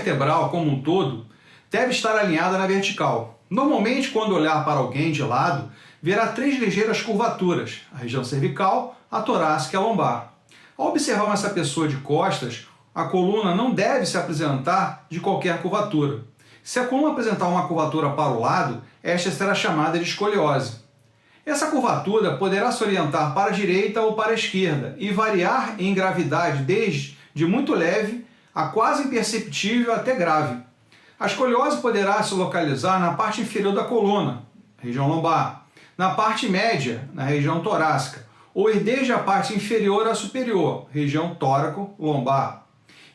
vertebral como um todo deve estar alinhada na vertical. Normalmente, quando olhar para alguém de lado, verá 3 ligeiras curvaturas, a região cervical, a torácica e a lombar. Ao observar essa pessoa de costas, a coluna não deve se apresentar de qualquer curvatura. Se a coluna apresentar uma curvatura para o lado, esta será chamada de escoliose. Essa curvatura poderá se orientar para a direita ou para a esquerda e variar em gravidade desde de muito leve a quase imperceptível até grave. A escoliose poderá se localizar na parte inferior da coluna, região lombar, na parte média, na região torácica, ou ir desde a parte inferior à superior, região tóraco-lombar.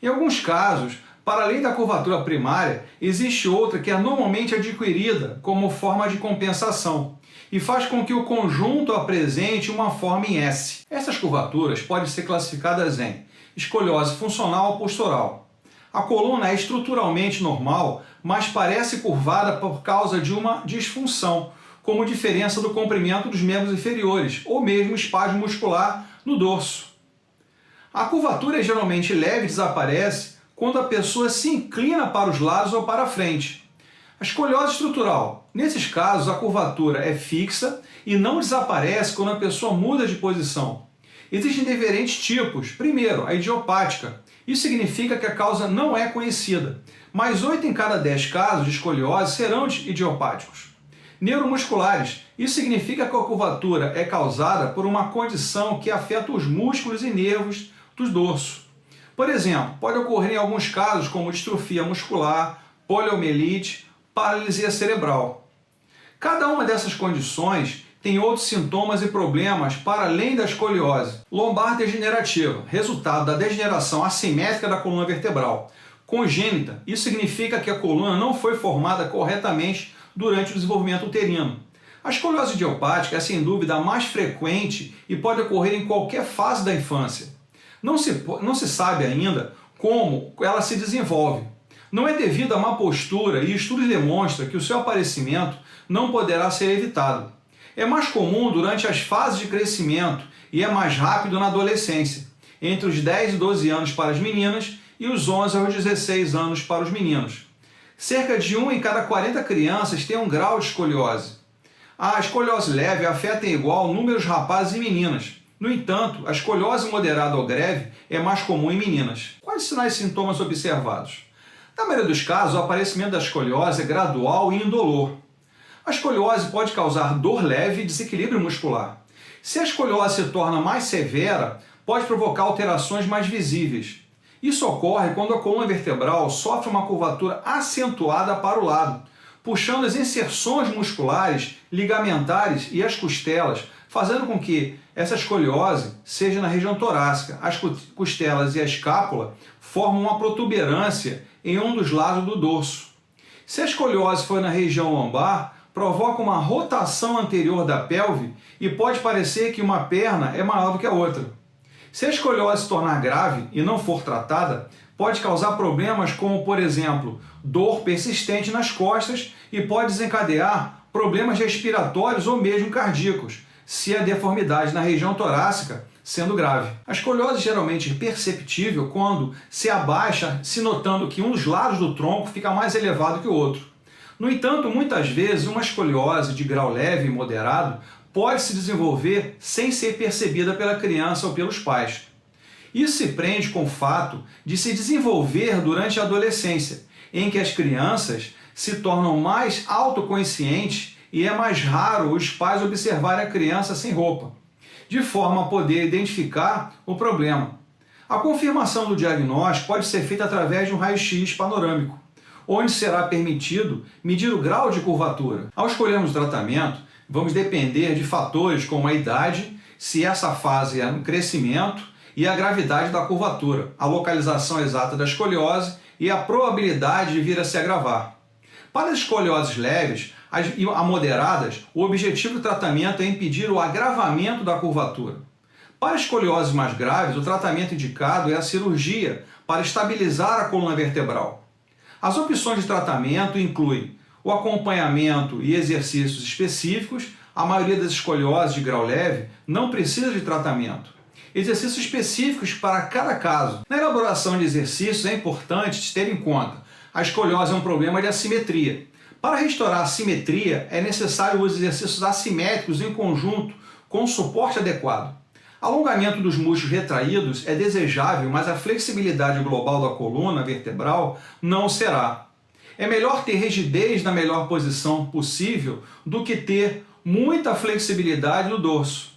Em alguns casos, para além da curvatura primária, existe outra que é normalmente adquirida como forma de compensação e faz com que o conjunto apresente uma forma em S. Essas curvaturas podem ser classificadas em escoliose funcional ou postural. A coluna é estruturalmente normal, mas parece curvada por causa de uma disfunção, como diferença do comprimento dos membros inferiores ou mesmo espasmo muscular no dorso. A curvatura é geralmente leve e desaparece quando a pessoa se inclina para os lados ou para a frente. A escoliose estrutural. Nesses casos, a curvatura é fixa e não desaparece quando a pessoa muda de posição. Existem diferentes tipos. Primeiro, a idiopática. Isso significa que a causa não é conhecida, mas 8 em cada 10 casos de escoliose serão idiopáticos. Neuromusculares. Isso significa que a curvatura é causada por uma condição que afeta os músculos e nervos do dorso. Por exemplo, pode ocorrer em alguns casos como distrofia muscular, poliomielite, paralisia cerebral. Cada uma dessas condições tem outros sintomas e problemas para além da escoliose. Lombar degenerativa, resultado da degeneração assimétrica da coluna vertebral. Congênita, isso significa que a coluna não foi formada corretamente durante o desenvolvimento uterino. A escoliose idiopática é sem dúvida a mais frequente e pode ocorrer em qualquer fase da infância. Não se sabe ainda como ela se desenvolve. Não é devido a má postura e estudos demonstram que o seu aparecimento não poderá ser evitado. É mais comum durante as fases de crescimento e é mais rápido na adolescência, entre os 10 e 12 anos para as meninas e os 11 aos 16 anos para os meninos. Cerca de 1 em cada 40 crianças tem um grau de escoliose. A escoliose leve afeta em igual número de rapazes e meninas. No entanto, a escoliose moderada ou grave é mais comum em meninas. Quais sinais e sintomas observados? Na maioria dos casos, o aparecimento da escoliose é gradual e indolor. A escoliose pode causar dor leve e desequilíbrio muscular. Se a escoliose se torna mais severa, pode provocar alterações mais visíveis. Isso ocorre quando a coluna vertebral sofre uma curvatura acentuada para o lado, puxando as inserções musculares, ligamentares e as costelas, fazendo com que essa escoliose seja na região torácica. As costelas e a escápula formam uma protuberância em um dos lados do dorso. Se a escoliose for na região lombar, provoca uma rotação anterior da pelve e pode parecer que uma perna é maior do que a outra. Se a escoliose se tornar grave e não for tratada, pode causar problemas como, por exemplo, dor persistente nas costas e pode desencadear problemas respiratórios ou mesmo cardíacos, se a deformidade na região torácica sendo grave. A escoliose geralmente é perceptível quando se abaixa, se notando que um dos lados do tronco fica mais elevado que o outro. No entanto, muitas vezes uma escoliose de grau leve e moderado pode se desenvolver sem ser percebida pela criança ou pelos pais. Isso se prende com o fato de se desenvolver durante a adolescência, em que as crianças se tornam mais autoconscientes e é mais raro os pais observarem a criança sem roupa, de forma a poder identificar o problema. A confirmação do diagnóstico pode ser feita através de um raio-x panorâmico, onde será permitido medir o grau de curvatura. Ao escolhermos o tratamento, vamos depender de fatores como a idade, se essa fase é no crescimento, e a gravidade da curvatura, a localização exata da escoliose e a probabilidade de vir a se agravar. Para as escolioses leves e moderadas, o objetivo do tratamento é impedir o agravamento da curvatura. Para escolioses mais graves, o tratamento indicado é a cirurgia para estabilizar a coluna vertebral. As opções de tratamento incluem o acompanhamento e exercícios específicos. A maioria das escolioses de grau leve não precisa de tratamento. Exercícios específicos para cada caso. Na elaboração de exercícios é importante ter em conta A escoliose é um problema de assimetria. Para restaurar a simetria, é necessário os exercícios assimétricos em conjunto com suporte adequado. Alongamento dos músculos retraídos é desejável, mas a flexibilidade global da coluna vertebral não será. É melhor ter rigidez na melhor posição possível do que ter muita flexibilidade no dorso.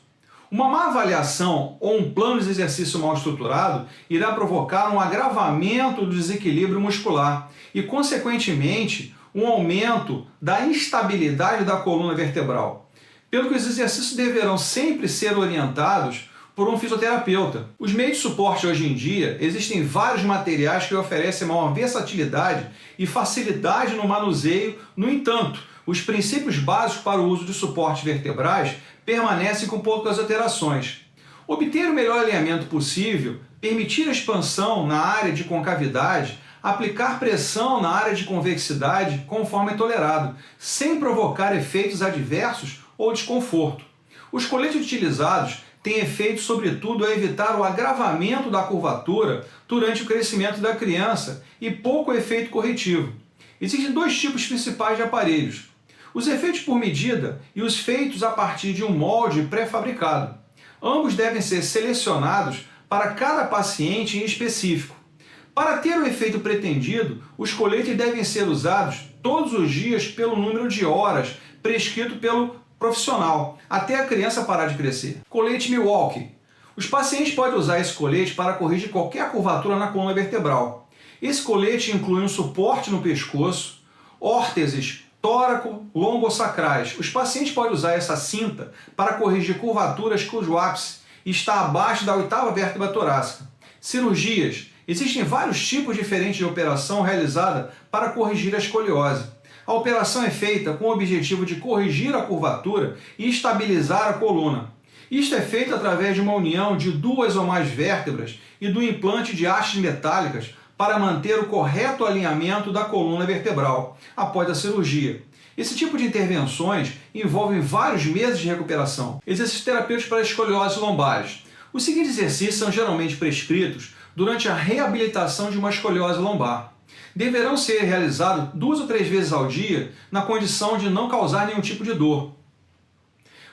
Uma má avaliação ou um plano de exercício mal estruturado irá provocar um agravamento do desequilíbrio muscular e, consequentemente, um aumento da instabilidade da coluna vertebral, pelo que os exercícios deverão sempre ser orientados por um fisioterapeuta. Os meios de suporte hoje em dia, existem vários materiais que oferecem maior versatilidade e facilidade no manuseio. No entanto, os princípios básicos para o uso de suportes vertebrais permanecem com poucas alterações. Obter o melhor alinhamento possível, permitir a expansão na área de concavidade, aplicar pressão na área de convexidade conforme é tolerado, sem provocar efeitos adversos ou desconforto. Os coletes utilizados têm efeito sobretudo a evitar o agravamento da curvatura durante o crescimento da criança e pouco efeito corretivo. Existem dois tipos principais de aparelhos: os efeitos por medida e os feitos a partir de um molde pré-fabricado. Ambos devem ser selecionados para cada paciente em específico. Para ter o efeito pretendido, os coletes devem ser usados todos os dias pelo número de horas prescrito pelo profissional, até a criança parar de crescer. Colete Milwaukee. Os pacientes podem usar esse colete para corrigir qualquer curvatura na coluna vertebral. Esse colete inclui um suporte no pescoço, órteses tóraco-lombosacrais. Os pacientes podem usar essa cinta para corrigir curvaturas cujo ápice está abaixo da 8ª vértebra torácica. Cirurgias. Existem vários tipos diferentes de operação realizada para corrigir a escoliose. A operação é feita com o objetivo de corrigir a curvatura e estabilizar a coluna. Isto é feito através de uma união de duas ou mais vértebras e do implante de hastes metálicas para manter o correto alinhamento da coluna vertebral após a cirurgia. Esse tipo de intervenções envolvem vários meses de recuperação. Exercícios terapêuticos para escoliose lombares. Os seguintes exercícios são geralmente prescritos durante a reabilitação de uma escoliose lombar. Deverão ser realizados 2 ou 3 vezes ao dia, na condição de não causar nenhum tipo de dor.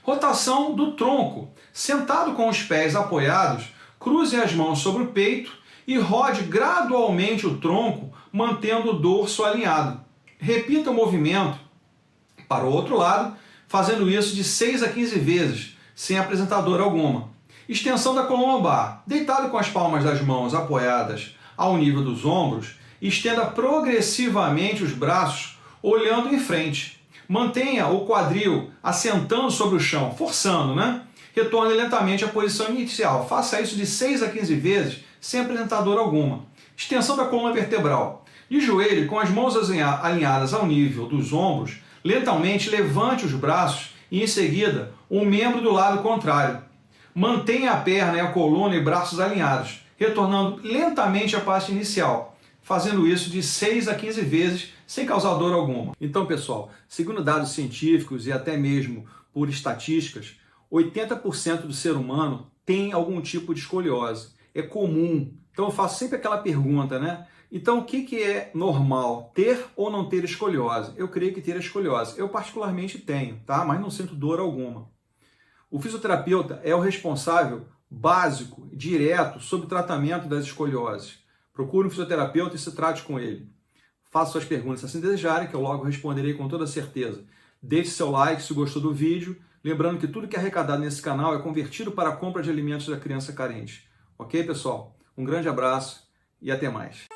Rotação do tronco. Sentado com os pés apoiados, cruze as mãos sobre o peito e rode gradualmente o tronco, mantendo o dorso alinhado. Repita o movimento para o outro lado, fazendo isso de 6 a 15 vezes, sem apresentador alguma. Extensão da coluna lombar. Deitado com as palmas das mãos apoiadas ao nível dos ombros, estenda progressivamente os braços, olhando em frente. Mantenha o quadril assentando sobre o chão, forçando, né? Retorne lentamente à posição inicial. Faça isso de 6 a 15 vezes, sem apresentador alguma. Extensão da coluna vertebral. De joelho, com as mãos alinhadas ao nível dos ombros, lentamente levante os braços e, em seguida, um membro do lado contrário. Mantenha a perna e a coluna e braços alinhados, retornando lentamente à parte inicial, fazendo isso de 6 a 15 vezes sem causar dor alguma. Então, pessoal, segundo dados científicos e até mesmo por estatísticas, 80% do ser humano tem algum tipo de escoliose. É comum. Então eu faço sempre aquela pergunta, né? Então o que é normal? Ter ou não ter escoliose? Eu creio que ter escoliose. Eu particularmente tenho, tá? Mas não sinto dor alguma. O fisioterapeuta é o responsável básico, direto, sobre o tratamento das escolioses. Procure um fisioterapeuta e se trate com ele. Faça suas perguntas se assim desejarem, que eu logo responderei com toda certeza. Deixe seu like se gostou do vídeo. Lembrando que tudo que é arrecadado nesse canal é convertido para a compra de alimentos da criança carente. Ok, pessoal? Um grande abraço e até mais.